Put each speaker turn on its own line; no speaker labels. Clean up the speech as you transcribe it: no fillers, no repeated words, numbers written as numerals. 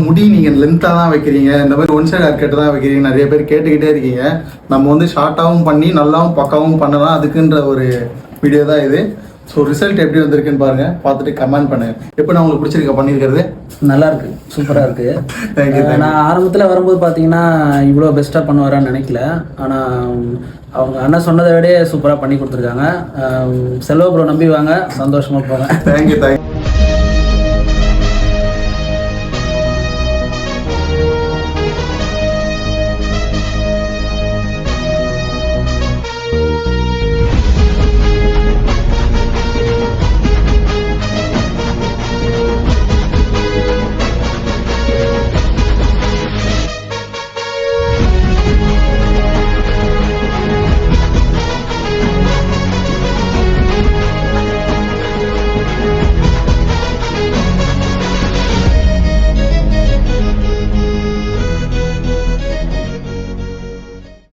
முடி நீங்கள் லென்த்தாக தான் வைக்கிறீங்க, இந்த மாதிரி ஒன் சைடு ஹேர் கட் தான் வைக்கிறீங்க, நிறைய பேர் கேட்டுக்கிட்டே இருக்கீங்க. நம்ம வந்து ஷார்ட்டாகவும் பண்ணி நல்லாவும் பக்காவும் பண்ணலாம், அதுக்குன்ற ஒரு வீடியோ தான் இது. ஸோ ரிசல்ட் எப்படி வந்திருக்குன்னு பாருங்கள், பார்த்துட்டு கமெண்ட் பண்ணுங்க. எப்போ நான் உங்களுக்கு பிடிச்சிருக்க பண்ணியிருக்கிறது?
நல்லா இருக்கு, சூப்பராக இருக்கு.
தேங்க்யூ.
நான் ஆரம்பத்தில் வரும்போது பார்த்தீங்கன்னா இவ்வளோ பெஸ்ட்டாக பண்ணுவாரான்னு நினைக்கல. ஆனால் அவங்க அண்ணன் சொன்னதை விட சூப்பராக பண்ணி கொடுத்துருக்காங்க. செல்வ ப்ரோ நம்பி வாங்க, சந்தோஷமாக போங்க.
தேங்க்யூ.